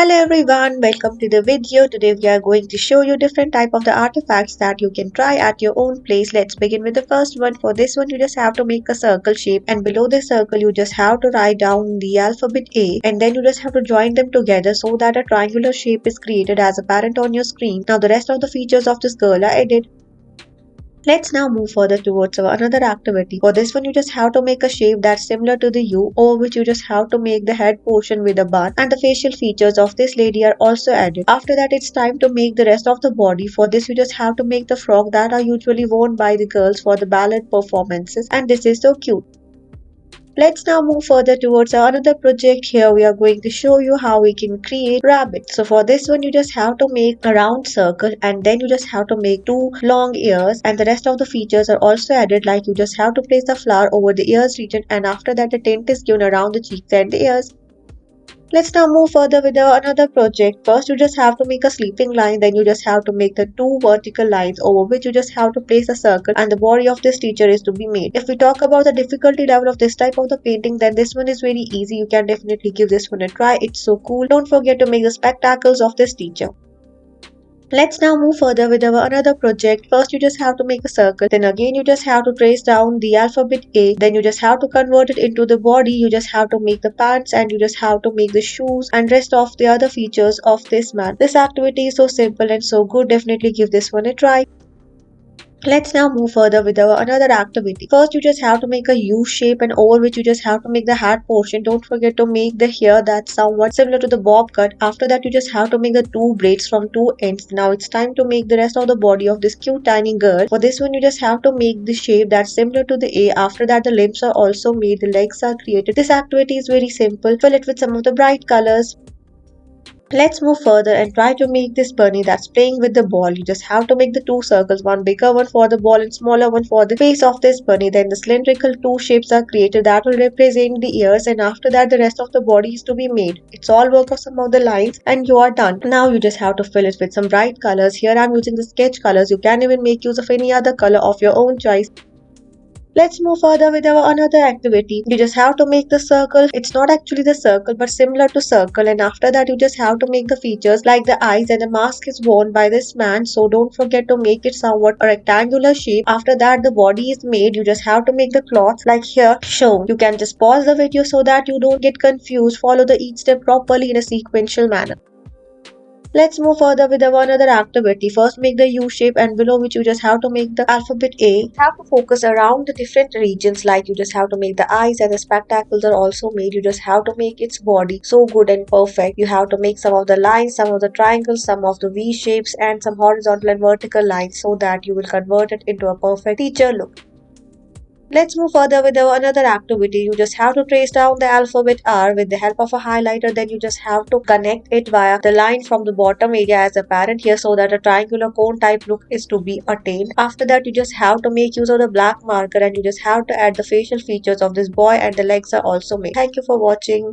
Hello everyone, welcome to the video. Today we are going to show you different type of the artifacts that you can try at your own place. Let's begin with the first one. For this one you just have to make a circle shape, and below the circle you just have to write down the alphabet A, and then you just have to join them together so that a triangular shape is created as apparent on your screen. Now the rest of the features of this girl are added. Let's now move further towards another activity. For this one, you just have to make a shape that's similar to the U, over which you just have to make the head portion with a bun, and the facial features of this lady are also added. After that, it's time to make the rest of the body. For this, you just have to make the frock that are usually worn by the girls for the ballad performances, and this is so cute. Let's now move further towards another project. Here we are going to show you how we can create rabbits. So for this one you just have to make a round circle, and then you just have to make two long ears, and the rest of the features are also added, like you just have to place the flower over the ears region, and after that the tint is given around the cheeks and the ears. Let's now move further with another project. First, you just have to make a sleeping line, then you just have to make the two vertical lines over which you just have to place a circle, and the body of this teacher is to be made. If we talk about the difficulty level of this type of the painting, then this one is very easy. You can definitely give this one a try. It's so cool. Don't forget to make the spectacles of this teacher. Let's now move further with our another project. First you just have to make a circle, then again you just have to trace down the alphabet A, then you just have to convert it into the body, you just have to make the pants, and you just have to make the shoes and rest of the other features of this man. This activity is so simple and so good. Definitely give this one a try. Let's now move further with our another activity. First you just have to make a U shape, and over which you just have to make the hat portion. Don't forget to make the hair that's somewhat similar to the bob cut. After that you just have to make the two braids from two ends. Now it's time to make the rest of the body of this cute tiny girl. For this one you just have to make the shape that's similar to the A. After that the limbs are also made, the legs are created. This activity is very simple. Fill it with some of the bright colors. Let's move further and try to make this bunny that's playing with the ball. You just have to make the two circles, one bigger one for the ball and smaller one for the face of this bunny. Then the cylindrical two shapes are created that will represent the ears, and after that the rest of the body is to be made. It's all work of some of the lines and you are done. Now you just have to fill it with some bright colors. Here I'm using the sketch colors. You can even make use of any other color of your own choice. Let's move further with our another activity. You just have to make the circle. It's not actually the circle but similar to circle, and after that you just have to make the features like the eyes, and the mask is worn by this man, so don't forget to make it somewhat a rectangular shape. After that the body is made. You just have to make the cloth like here shown. You can just pause the video so that you don't get confused. Follow the each step properly in a sequential manner. Let's move further with our another activity. First make the U shape, and below which you just have to make the alphabet A. You have to focus around the different regions, like you just have to make the eyes, and the spectacles are also made. You just have to make its body so good and perfect. You have to make some of the lines, some of the triangles, some of the V shapes, and some horizontal and vertical lines so that you will convert it into a perfect teacher look. Let's move further with our another activity. You just have to trace down the alphabet R with the help of a highlighter. Then you just have to connect it via the line from the bottom area as apparent here, so that a triangular cone type look is to be attained. After that you just have to make use of the black marker, and you just have to add the facial features of this boy, and the legs are also made. Thank you for watching.